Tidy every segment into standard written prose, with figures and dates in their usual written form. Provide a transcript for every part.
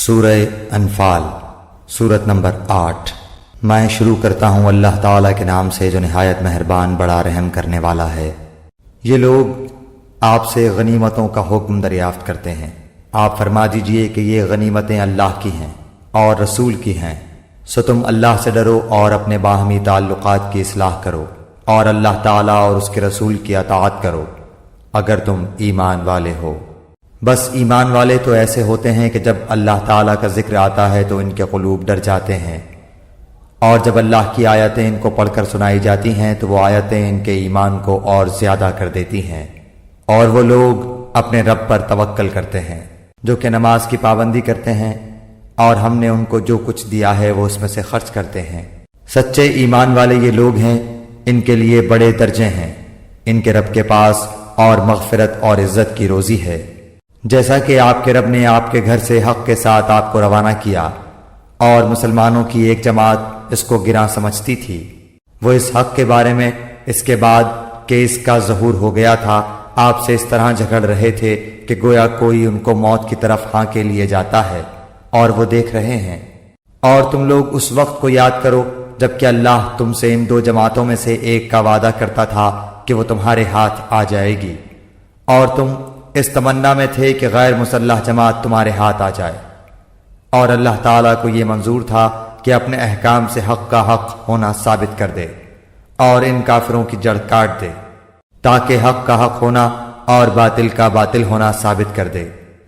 سورہ انفال سورت نمبر 8۔ میں شروع کرتا ہوں اللہ تعالیٰ کے نام سے جو نہایت مہربان بڑا رحم کرنے والا ہے۔ یہ لوگ آپ سے غنیمتوں کا حکم دریافت کرتے ہیں، آپ فرما دیجئے کہ یہ غنیمتیں اللہ کی ہیں اور رسول کی ہیں، سو تم اللہ سے ڈرو اور اپنے باہمی تعلقات کی اصلاح کرو اور اللہ تعالیٰ اور اس کے رسول کی اطاعت کرو اگر تم ایمان والے ہو۔ بس ایمان والے تو ایسے ہوتے ہیں کہ جب اللہ تعالیٰ کا ذکر آتا ہے تو ان کے قلوب ڈر جاتے ہیں، اور جب اللہ کی آیتیں ان کو پڑھ کر سنائی جاتی ہیں تو وہ آیتیں ان کے ایمان کو اور زیادہ کر دیتی ہیں، اور وہ لوگ اپنے رب پر توکل کرتے ہیں جو کہ نماز کی پابندی کرتے ہیں، اور ہم نے ان کو جو کچھ دیا ہے وہ اس میں سے خرچ کرتے ہیں۔ سچے ایمان والے یہ لوگ ہیں، ان کے لیے بڑے درجے ہیں ان کے رب کے پاس، اور مغفرت اور عزت کی روزی ہے۔ جیسا کہ آپ کے رب نے آپ کے گھر سے حق کے ساتھ آپ کو روانہ کیا، اور مسلمانوں کی ایک جماعت اس کو گراں سمجھتی تھی، وہ اس حق کے بارے میں اس کے بعد کہ اس کا ظہور ہو گیا تھا آپ سے اس طرح جھگڑ رہے تھے کہ گویا کوئی ان کو موت کی طرف ہانکے لیے جاتا ہے اور وہ دیکھ رہے ہیں۔ اور تم لوگ اس وقت کو یاد کرو جب کہ اللہ تم سے ان دو جماعتوں میں سے ایک کا وعدہ کرتا تھا کہ وہ تمہارے ہاتھ آ جائے گی، اور تم اس تمنا میں تھے کہ غیر مسلح جماعت تمہارے ہاتھ آ جائے، اور اللہ تعالیٰ کو یہ منظور تھا کہ اپنے احکام سے حق کا حق ہونا ثابت کر دے اور ان کافروں کی جڑ کاٹ دے، تاکہ حق کا حق ہونا اور باطل کا باطل ہونا ثابت کر دے،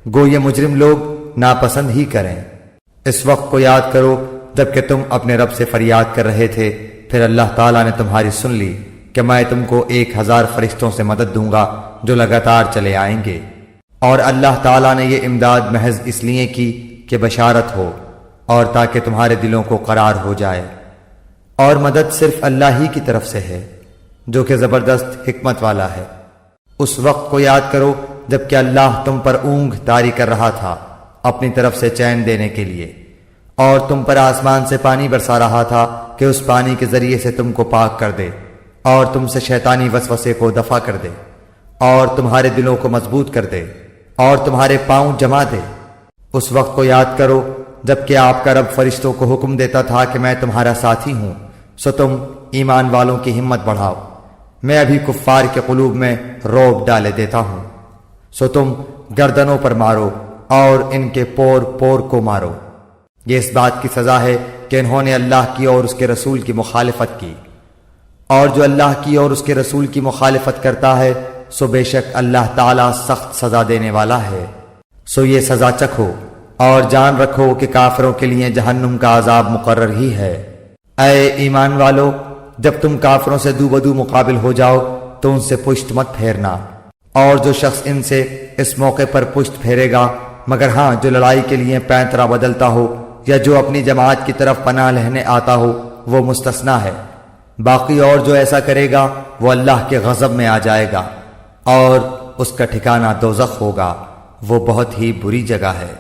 گو یہ مجرم لوگ ناپسند ہی کریں۔ اس وقت کو یاد کرو جب کہ تم اپنے رب سے فریاد کر رہے تھے، پھر اللہ تعالیٰ نے تمہاری سن لی کہ میں تم کو 1000 فرشتوں سے مدد دوں گا جو لگاتار چلے آئیں گے، اور اللہ تعالیٰ نے یہ امداد محض اس لیے کی کہ بشارت ہو اور تاکہ تمہارے دلوں کو قرار ہو جائے، اور مدد صرف اللہ ہی کی طرف سے ہے جو کہ زبردست حکمت والا ہے۔ اس وقت کو یاد کرو جب کہ اللہ تم پر اونگ طاری کر رہا تھا اپنی طرف سے چین دینے کے لیے، اور تم پر آسمان سے پانی برسا رہا تھا کہ اس پانی کے ذریعے سے تم کو پاک کر دے اور تم سے شیطانی وسوسے کو دفع کر دے اور تمہارے دلوں کو مضبوط کر دے اور تمہارے پاؤں جما دے۔ اس وقت کو یاد کرو جب کہ آپ کا رب فرشتوں کو حکم دیتا تھا کہ میں تمہارا ساتھی ہوں، سو تم ایمان والوں کی ہمت بڑھاؤ، میں ابھی کفار کے قلوب میں رعب ڈالے دیتا ہوں، سو تم گردنوں پر مارو اور ان کے پور پور کو مارو۔ یہ اس بات کی سزا ہے کہ انہوں نے اللہ کی اور اس کے رسول کی مخالفت کی، اور جو اللہ کی اور اس کے رسول کی مخالفت کرتا ہے سو بے شک اللہ تعالیٰ سخت سزا دینے والا ہے۔ سو یہ سزا چکھو اور جان رکھو کہ کافروں کے لیے جہنم کا عذاب مقرر ہی ہے۔ اے ایمان والو، جب تم کافروں سے دو بدو مقابل ہو جاؤ تو ان سے پشت مت پھیرنا، اور جو شخص ان سے اس موقع پر پشت پھیرے گا، مگر ہاں جو لڑائی کے لیے پینترا بدلتا ہو یا جو اپنی جماعت کی طرف پناہ لینے آتا ہو، وہ مستثنا ہے۔ باقی اور جو ایسا کرے گا وہ اللہ کے غضب میں آ جائے گا، اور اس کا ٹھکانہ دوزخ ہوگا، وہ بہت ہی بری جگہ ہے۔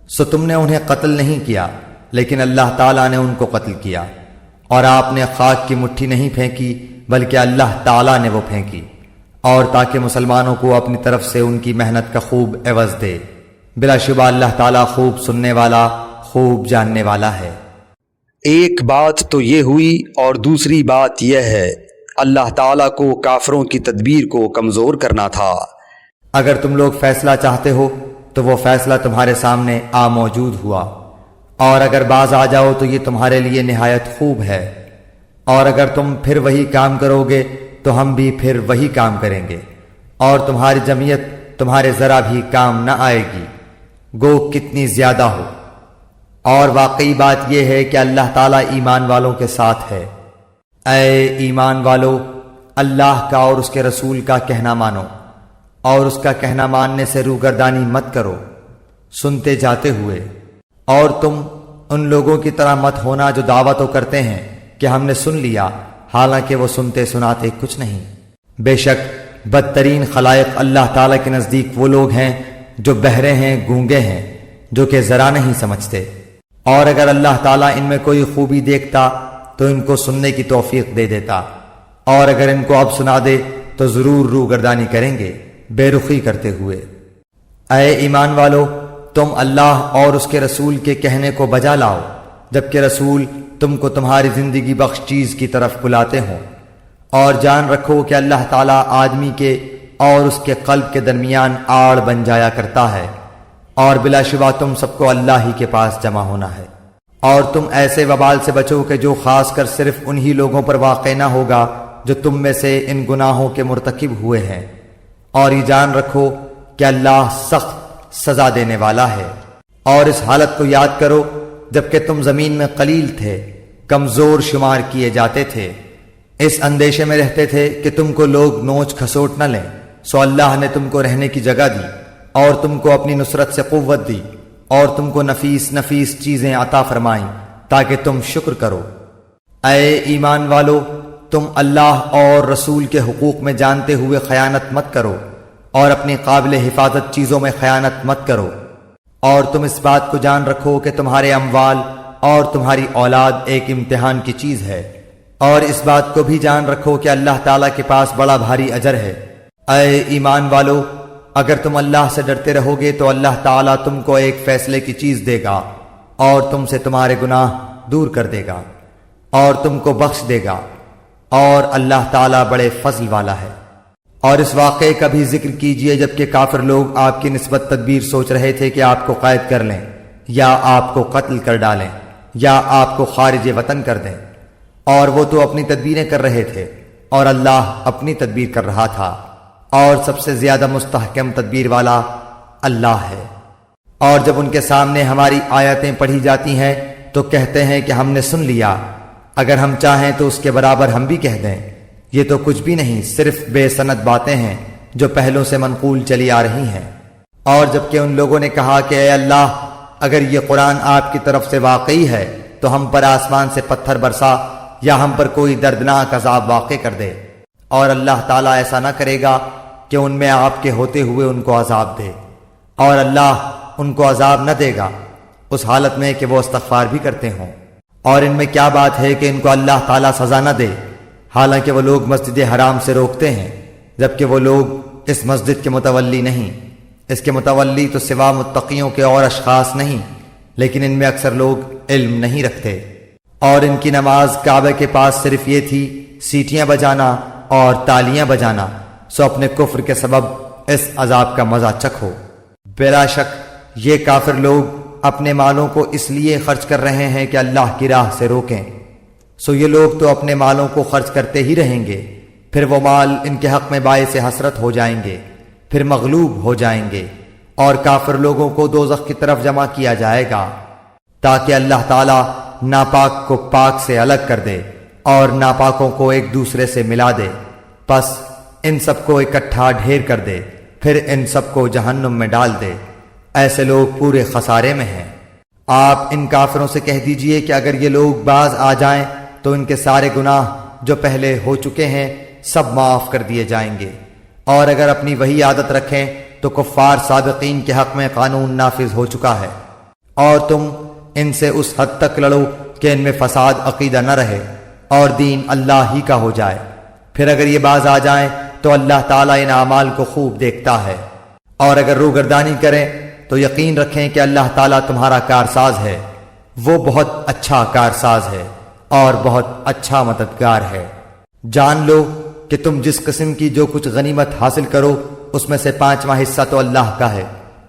سو تم نے انہیں قتل نہیں کیا لیکن اللہ تعالیٰ نے ان کو قتل کیا، اور آپ نے خاک کی مٹھی نہیں پھینکی بلکہ اللہ تعالیٰ نے وہ پھینکی، اور تاکہ مسلمانوں کو اپنی طرف سے ان کی محنت کا خوب عوض دے۔ بلا شبہ اللہ تعالیٰ خوب سننے والا، خوب جاننے والا ہے۔ ایک بات تو یہ ہوئی اور دوسری بات یہ ہے اللہ تعالیٰ کو کافروں کی تدبیر کو کمزور کرنا تھا۔ اگر تم لوگ فیصلہ چاہتے ہو تو وہ فیصلہ تمہارے سامنے آ موجود ہوا، اور اگر باز آ جاؤ تو یہ تمہارے لیے نہایت خوب ہے، اور اگر تم پھر وہی کام کرو گے تو ہم بھی پھر وہی کام کریں گے، اور تمہاری جمعیت تمہارے ذرا بھی کام نہ آئے گی، گو کتنی زیادہ ہو۔ اور واقعی بات یہ ہے کہ اللہ تعالیٰ ایمان والوں کے ساتھ ہے۔ اے ایمان والو، اللہ کا اور اس کے رسول کا کہنا مانو، اور اس کا کہنا ماننے سے روگردانی مت کرو سنتے جاتے ہوئے، اور تم ان لوگوں کی طرح مت ہونا جو دعویٰ تو کرتے ہیں کہ ہم نے سن لیا، حالانکہ وہ سنتے سناتے کچھ نہیں۔ بے شک بدترین خلائق اللہ تعالیٰ کے نزدیک وہ لوگ ہیں جو بہرے ہیں، گونگے ہیں، جو کہ ذرا نہیں سمجھتے، اور اگر اللہ تعالیٰ ان میں کوئی خوبی دیکھتا تو ان کو سننے کی توفیق دے دیتا، اور اگر ان کو اب سنا دے تو ضرور روگردانی کریں گے بے رخی کرتے ہوئے۔ اے ایمان والو، تم اللہ اور اس کے رسول کے کہنے کو بجا لاؤ جبکہ رسول تم کو تمہاری زندگی بخش چیز کی طرف بلاتے ہوں، اور جان رکھو کہ اللہ تعالیٰ آدمی کے اور اس کے قلب کے درمیان آڑ بن جایا کرتا ہے، اور بلا شبہ تم سب کو اللہ ہی کے پاس جمع ہونا ہے۔ اور تم ایسے وبال سے بچو کہ جو خاص کر صرف انہی لوگوں پر واقع نہ ہوگا جو تم میں سے ان گناہوں کے مرتکب ہوئے ہیں، اور یہ جان رکھو کہ اللہ سخت سزا دینے والا ہے۔ اور اس حالت کو یاد کرو جبکہ تم زمین میں قلیل تھے، کمزور شمار کیے جاتے تھے، اس اندیشے میں رہتے تھے کہ تم کو لوگ نوچ کھسوٹ نہ لیں، سو اللہ نے تم کو رہنے کی جگہ دی اور تم کو اپنی نصرت سے قوت دی اور تم کو نفیس نفیس چیزیں عطا فرمائیں تاکہ تم شکر کرو۔ اے ایمان والو، تم اللہ اور رسول کے حقوق میں جانتے ہوئے خیانت مت کرو اور اپنی قابل حفاظت چیزوں میں خیانت مت کرو، اور تم اس بات کو جان رکھو کہ تمہارے اموال اور تمہاری اولاد ایک امتحان کی چیز ہے، اور اس بات کو بھی جان رکھو کہ اللہ تعالیٰ کے پاس بڑا بھاری اجر ہے۔ اے ایمان والو، اگر تم اللہ سے ڈرتے رہو گے تو اللہ تعالیٰ تم کو ایک فیصلے کی چیز دے گا اور تم سے تمہارے گناہ دور کر دے گا اور تم کو بخش دے گا، اور اللہ تعالیٰ بڑے فضل والا ہے۔ اور اس واقعے کا بھی ذکر کیجئے جبکہ کافر لوگ آپ کی نسبت تدبیر سوچ رہے تھے کہ آپ کو قید کر لیں یا آپ کو قتل کر ڈالیں یا آپ کو خارج وطن کر دیں، اور وہ تو اپنی تدبیریں کر رہے تھے اور اللہ اپنی تدبیر کر رہا تھا، اور سب سے زیادہ مستحکم تدبیر والا اللہ ہے۔ اور جب ان کے سامنے ہماری آیتیں پڑھی جاتی ہیں تو کہتے ہیں کہ ہم نے سن لیا، اگر ہم چاہیں تو اس کے برابر ہم بھی کہہ دیں، یہ تو کچھ بھی نہیں، صرف بے سند باتیں ہیں جو پہلوں سے منقول چلی آ رہی ہیں۔ اور جبکہ ان لوگوں نے کہا کہ اے اللہ، اگر یہ قرآن آپ کی طرف سے واقعی ہے تو ہم پر آسمان سے پتھر برسا یا ہم پر کوئی دردناک عذاب واقع کر دے، اور اللہ تعالیٰ ایسا نہ کرے گا کہ ان میں آپ کے ہوتے ہوئے ان کو عذاب دے، اور اللہ ان کو عذاب نہ دے گا اس حالت میں کہ وہ استغفار بھی کرتے ہوں۔ اور ان میں کیا بات ہے کہ ان کو اللہ تعالیٰ سزا نہ دے، حالانکہ وہ لوگ مسجد حرام سے روکتے ہیں جبکہ وہ لوگ اس مسجد کے متولی نہیں، اس کے متولی تو سوا متقیوں کے اور اشخاص نہیں، لیکن ان میں اکثر لوگ علم نہیں رکھتے۔ اور ان کی نماز کعبے کے پاس صرف یہ تھی سیٹیاں بجانا اور تالیاں بجانا، سو اپنے کفر کے سبب اس عذاب کا مزہ چکھو۔ بلا شک یہ کافر لوگ اپنے مالوں کو اس لیے خرچ کر رہے ہیں کہ اللہ کی راہ سے روکیں، سو یہ لوگ تو اپنے مالوں کو خرچ کرتے ہی رہیں گے، پھر وہ مال ان کے حق میں باعث حسرت ہو جائیں گے، پھر مغلوب ہو جائیں گے، اور کافر لوگوں کو دوزخ کی طرف جمع کیا جائے گا تاکہ اللہ تعالیٰ ناپاک کو پاک سے الگ کر دے اور ناپاکوں کو ایک دوسرے سے ملا دے، پس ان سب کو اکٹھا ڈھیر کر دے، پھر ان سب کو جہنم میں ڈال دے۔ ایسے لوگ پورے خسارے میں ہیں۔ آپ ان کافروں سے کہہ دیجئے کہ اگر یہ لوگ باز آ جائیں تو ان کے سارے گناہ جو پہلے ہو چکے ہیں سب معاف کر دیے جائیں گے، اور اگر اپنی وہی عادت رکھیں تو کفار سابقین کے حق میں قانون نافذ ہو چکا ہے، اور تم ان سے اس حد تک لڑو کہ ان میں فساد عقیدہ نہ رہے اور دین اللہ ہی کا ہو جائے، پھر اگر یہ باز آ جائیں تو اللہ تعالیٰ ان اعمال کو خوب دیکھتا ہے، اور اگر روگردانی کریں تو یقین رکھیں کہ اللہ تعالیٰ تمہارا کارساز ہے، وہ بہت اچھا کارساز ہے اور بہت اچھا مددگار ہے۔ جان لو کہ تم جس قسم کی جو کچھ غنیمت حاصل کرو اس میں سے 5واں حصہ تو اللہ کا ہے،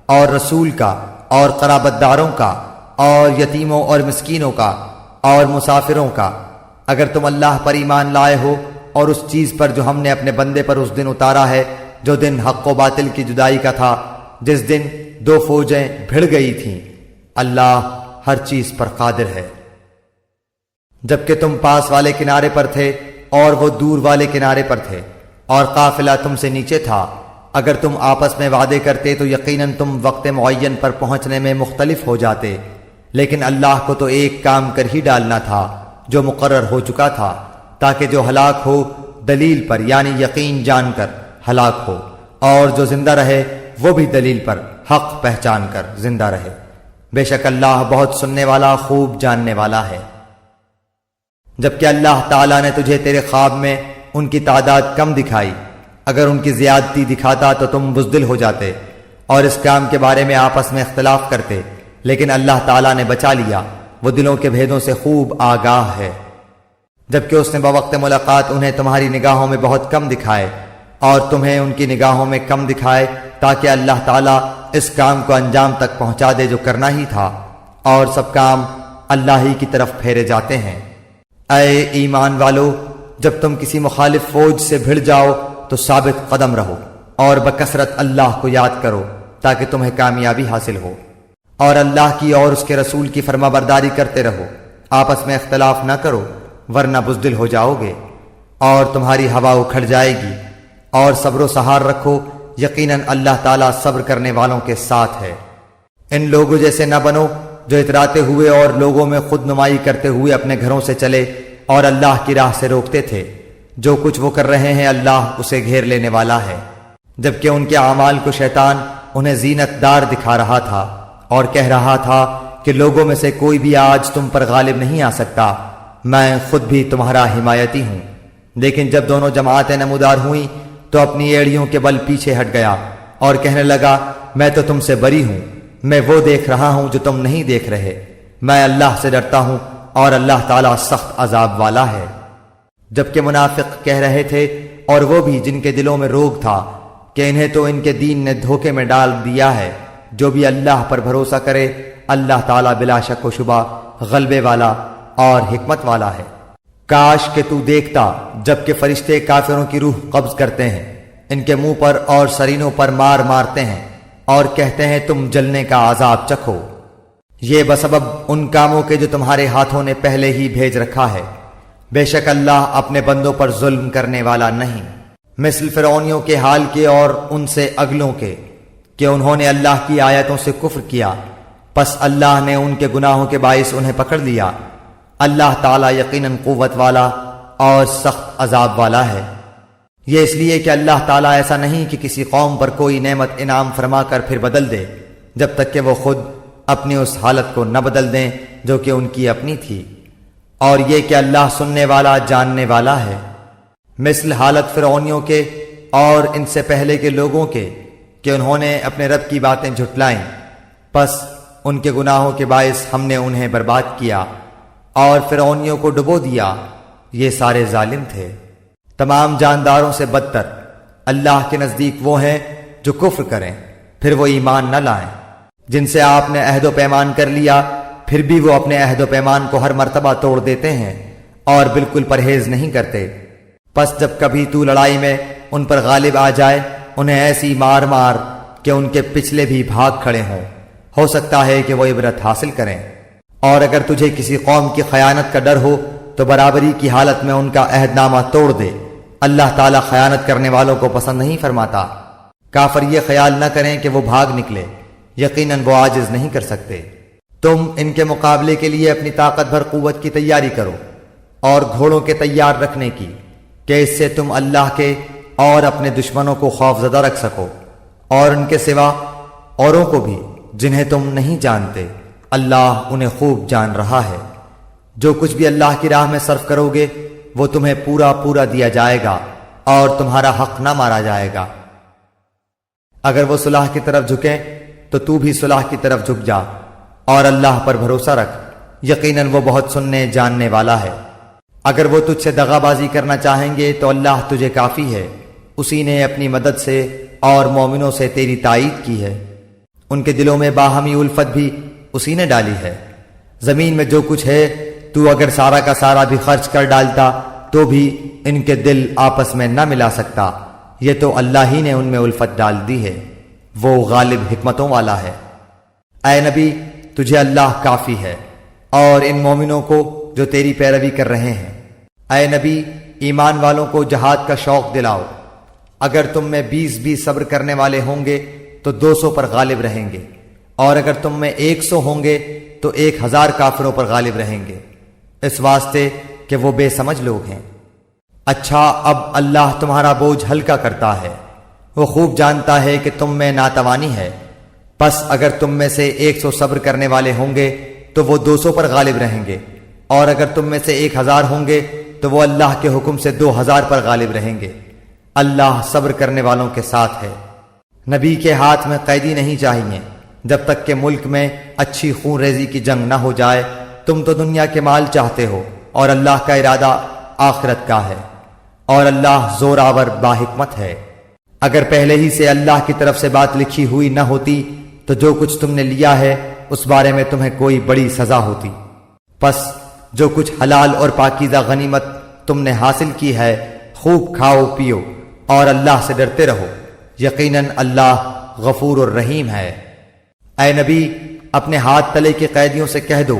اور رسول کا، اور قرابت داروں کا، اور یتیموں اور مسکینوں کا، اور مسافروں کا، اگر تم اللہ پر ایمان لائے ہو اور اس چیز پر جو ہم نے اپنے بندے پر اس دن اتارا ہے، جو دن حق و باطل کی جدائی کا تھا، جس دن 2 فوجیں بھڑ گئی تھیں۔ اللہ ہر چیز پر قادر ہے۔ جبکہ تم پاس والے کنارے پر تھے اور وہ دور والے کنارے پر تھے، اور قافلہ تم سے نیچے تھا، اگر تم آپس میں وعدے کرتے تو یقیناً تم وقت معین پر پہنچنے میں مختلف ہو جاتے، لیکن اللہ کو تو ایک کام کر ہی ڈالنا تھا جو مقرر ہو چکا تھا، تاکہ جو ہلاک ہو دلیل پر یعنی یقین جان کر ہلاک ہو، اور جو زندہ رہے وہ بھی دلیل پر حق پہچان کر زندہ رہے۔ بے شک اللہ بہت سننے والا خوب جاننے والا ہے۔ جبکہ اللہ تعالیٰ نے تجھے تیرے خواب میں ان کی تعداد کم دکھائی، اگر ان کی زیادتی دکھاتا تو تم بزدل ہو جاتے، اور اس کام کے بارے میں آپس میں اختلاف کرتے، لیکن اللہ تعالیٰ نے بچا لیا، وہ دلوں کے بھیدوں سے خوب آگاہ ہے۔ جبکہ اس نے بوقت ملاقات انہیں تمہاری نگاہوں میں بہت کم دکھائے اور تمہیں ان کی نگاہوں میں کم دکھائے، تاکہ اللہ تعالیٰ اس کام کو انجام تک پہنچا دے جو کرنا ہی تھا، اور سب کام اللہ ہی کی طرف پھیرے جاتے ہیں۔ اے ایمان والو، جب تم کسی مخالف فوج سے بھڑ جاؤ تو ثابت قدم رہو اور بکثرت اللہ کو یاد کرو تاکہ تمہیں کامیابی حاصل ہو، اور اللہ کی اور اس کے رسول کی فرما برداری کرتے رہو، آپس میں اختلاف نہ کرو ورنہ بزدل ہو جاؤ گے اور تمہاری ہوا اکھڑ جائے گی، اور صبر و سہار رکھو، یقیناً اللہ تعالیٰ صبر کرنے والوں کے ساتھ ہے۔ ان لوگوں جیسے نہ بنو جو اتراتے ہوئے اور لوگوں میں خود نمائی کرتے ہوئے اپنے گھروں سے چلے اور اللہ کی راہ سے روکتے تھے، جو کچھ وہ کر رہے ہیں اللہ اسے گھیر لینے والا ہے۔ جبکہ ان کے اعمال کو شیطان انہیں زینت دار دکھا رہا تھا اور کہہ رہا تھا کہ لوگوں میں سے کوئی بھی آج تم پر غالب نہیں آ سکتا، میں خود بھی تمہارا حمایتی ہوں۔ لیکن جب دونوں جماعتیں نمودار ہوئیں تو اپنی ایڑیوں کے بل پیچھے ہٹ گیا اور کہنے لگا، میں تو تم سے بری ہوں، میں وہ دیکھ رہا ہوں جو تم نہیں دیکھ رہے، میں اللہ سے ڈرتا ہوں اور اللہ تعالیٰ سخت عذاب والا ہے۔ جبکہ منافق کہہ رہے تھے، اور وہ بھی جن کے دلوں میں روگ تھا، کہ انہیں تو ان کے دین نے دھوکے میں ڈال دیا ہے، جو بھی اللہ پر بھروسہ کرے اللہ تعالیٰ بلا شک و شبہ غلبے والا اور حکمت والا ہے۔ کاش کہ تو دیکھتا جب کہ فرشتے کافروں کی روح قبض کرتے ہیں، ان کے منہ پر اور سرینوں پر مار مارتے ہیں اور کہتے ہیں تم جلنے کا عذاب چکھو، یہ بسبب ان کاموں کے جو تمہارے ہاتھوں نے پہلے ہی بھیج رکھا ہے، بے شک اللہ اپنے بندوں پر ظلم کرنے والا نہیں۔ مثل فرعونیوں کے حال کے اور ان سے اگلوں کے کہ انہوں نے اللہ کی آیتوں سے کفر کیا، پس اللہ نے ان کے گناہوں کے باعث انہیں پکڑ لیا۔ اللہ تعالیٰ یقیناً قوت والا اور سخت عذاب والا ہے۔ یہ اس لیے کہ اللہ تعالیٰ ایسا نہیں کہ کسی قوم پر کوئی نعمت انعام فرما کر پھر بدل دے، جب تک کہ وہ خود اپنی اس حالت کو نہ بدل دیں جو کہ ان کی اپنی تھی، اور یہ کہ اللہ سننے والا جاننے والا ہے۔ مثل حالت فرعونیوں کے اور ان سے پہلے کے لوگوں کے کہ انہوں نے اپنے رب کی باتیں جھٹلائیں، پس ان کے گناہوں کے باعث ہم نے انہیں برباد کیا اور فرعونیوں کو ڈبو دیا، یہ سارے ظالم تھے۔ تمام جانداروں سے بدتر اللہ کے نزدیک وہ ہیں جو کفر کریں پھر وہ ایمان نہ لائیں، جن سے آپ نے عہد و پیمان کر لیا، پھر بھی وہ اپنے عہد و پیمان کو ہر مرتبہ توڑ دیتے ہیں اور بالکل پرہیز نہیں کرتے۔ پس جب کبھی تو لڑائی میں ان پر غالب آ جائے، انہیں ایسی مار مار کہ ان کے پچھلے بھی بھاگ کھڑے ہوں، ہو سکتا ہے کہ وہ عبرت حاصل کریں۔ اور اگر تجھے کسی قوم کی خیانت کا ڈر ہو تو برابری کی حالت میں ان کا عہد نامہ توڑ دے، اللہ تعالیٰ خیانت کرنے والوں کو پسند نہیں فرماتا۔ کافر یہ خیال نہ کریں کہ وہ بھاگ نکلے، یقیناً وہ عاجز نہیں کر سکتے۔ تم ان کے مقابلے کے لیے اپنی طاقت بھر قوت کی تیاری کرو اور گھوڑوں کے تیار رکھنے کی، کہ اس سے تم اللہ کے اور اپنے دشمنوں کو خوف زدہ رکھ سکو، اور ان کے سوا اوروں کو بھی جنہیں تم نہیں جانتے، اللہ انہیں خوب جان رہا ہے۔ جو کچھ بھی اللہ کی راہ میں صرف کرو گے وہ تمہیں پورا پورا دیا جائے گا اور تمہارا حق نہ مارا جائے گا۔ اگر وہ صلح کی طرف جھکیں تو تو بھی صلح کی طرف جھک جا اور اللہ پر بھروسہ رکھ، یقیناً وہ بہت سننے جاننے والا ہے۔ اگر وہ تجھ سے دغا بازی کرنا چاہیں گے تو اللہ تجھے کافی ہے، اسی نے اپنی مدد سے اور مومنوں سے تیری تائید کی ہے۔ ان کے دلوں میں باہمی الفت بھی اسی نے ڈالی ہے۔ زمین میں جو کچھ ہے تو اگر سارا کا سارا بھی خرچ کر ڈالتا تو بھی ان کے دل آپس میں نہ ملا سکتا، یہ تو اللہ ہی نے ان میں الفت ڈال دی ہے، وہ غالب حکمتوں والا ہے۔ اے نبی، تجھے اللہ کافی ہے اور ان مومنوں کو جو تیری پیروی کر رہے ہیں۔ اے نبی، ایمان والوں کو جہاد کا شوق دلاؤ، اگر تم میں 20 صبر کرنے والے ہوں گے تو 200 پر غالب رہیں گے، اور اگر تم میں 100 ہوں گے تو 1000 کافروں پر غالب رہیں گے، اس واسطے کہ وہ بے سمجھ لوگ ہیں۔ اچھا، اب اللہ تمہارا بوجھ ہلکا کرتا ہے، وہ خوب جانتا ہے کہ تم میں ناتوانی ہے، پس اگر تم میں سے 100 صبر کرنے والے ہوں گے تو وہ 200 پر غالب رہیں گے، اور اگر تم میں سے 1000 ہوں گے تو وہ اللہ کے حکم سے 2000 پر غالب رہیں گے۔ اللہ صبر کرنے والوں کے ساتھ ہے۔ نبی کے ہاتھ میں قیدی نہیں چاہیے جب تک کہ ملک میں اچھی خون ریزی کی جنگ نہ ہو جائے۔ تم تو دنیا کے مال چاہتے ہو اور اللہ کا ارادہ آخرت کا ہے، اور اللہ زوراور باحکمت ہے۔ اگر پہلے ہی سے اللہ کی طرف سے بات لکھی ہوئی نہ ہوتی تو جو کچھ تم نے لیا ہے اس بارے میں تمہیں کوئی بڑی سزا ہوتی۔ پس جو کچھ حلال اور پاکیزہ غنیمت تم نے حاصل کی ہے خوب کھاؤ پیو اور اللہ سے ڈرتے رہو، یقیناً اللہ غفور الرحیم ہے۔ اے نبی، اپنے ہاتھ تلے کے قیدیوں سے کہہ دو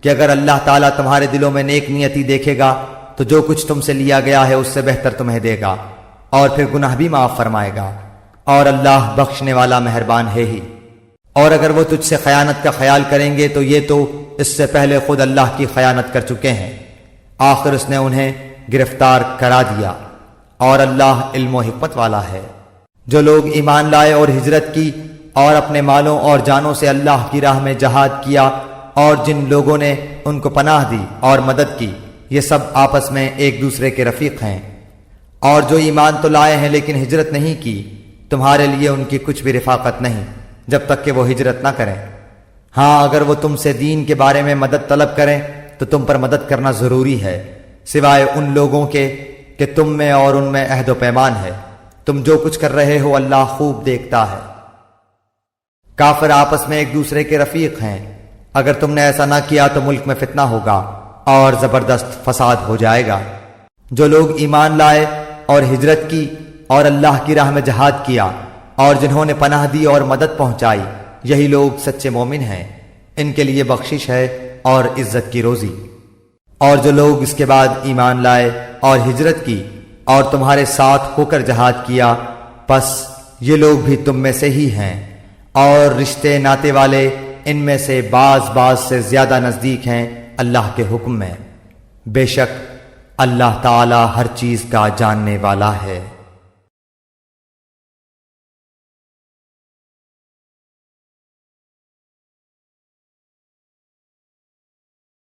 کہ اگر اللہ تعالیٰ تمہارے دلوں میں نیک نیتی دیکھے گا تو جو کچھ تم سے لیا گیا ہے اس سے بہتر تمہیں دے گا، اور پھر گناہ بھی معاف فرمائے گا، اور اللہ بخشنے والا مہربان ہے ہی۔ اور اگر وہ تجھ سے خیانت کا خیال کریں گے تو یہ تو اس سے پہلے خود اللہ کی خیانت کر چکے ہیں، آخر اس نے انہیں گرفتار کرا دیا، اور اللہ علم و حکمت والا ہے۔ جو لوگ ایمان لائے اور ہجرت کی اور اپنے مالوں اور جانوں سے اللہ کی راہ میں جہاد کیا، اور جن لوگوں نے ان کو پناہ دی اور مدد کی، یہ سب آپس میں ایک دوسرے کے رفیق ہیں۔ اور جو ایمان تو لائے ہیں لیکن ہجرت نہیں کی، تمہارے لیے ان کی کچھ بھی رفاقت نہیں جب تک کہ وہ ہجرت نہ کریں۔ ہاں، اگر وہ تم سے دین کے بارے میں مدد طلب کریں تو تم پر مدد کرنا ضروری ہے، سوائے ان لوگوں کے کہ تم میں اور ان میں عہد و پیمان ہے۔ تم جو کچھ کر رہے ہو اللہ خوب دیکھتا ہے۔ کافر آپس میں ایک دوسرے کے رفیق ہیں، اگر تم نے ایسا نہ کیا تو ملک میں فتنہ ہوگا اور زبردست فساد ہو جائے گا۔ جو لوگ ایمان لائے اور ہجرت کی اور اللہ کی راہ میں جہاد کیا اور جنہوں نے پناہ دی اور مدد پہنچائی، یہی لوگ سچے مومن ہیں، ان کے لیے بخشش ہے اور عزت کی روزی۔ اور جو لوگ اس کے بعد ایمان لائے اور ہجرت کی اور تمہارے ساتھ ہو کر جہاد کیا، پس یہ لوگ بھی تم میں سے ہی ہیں، اور رشتے ناتے والے ان میں سے بعض سے زیادہ نزدیک ہیں اللہ کے حکم میں۔ بے شک اللہ تعالی ہر چیز کا جاننے والا ہے۔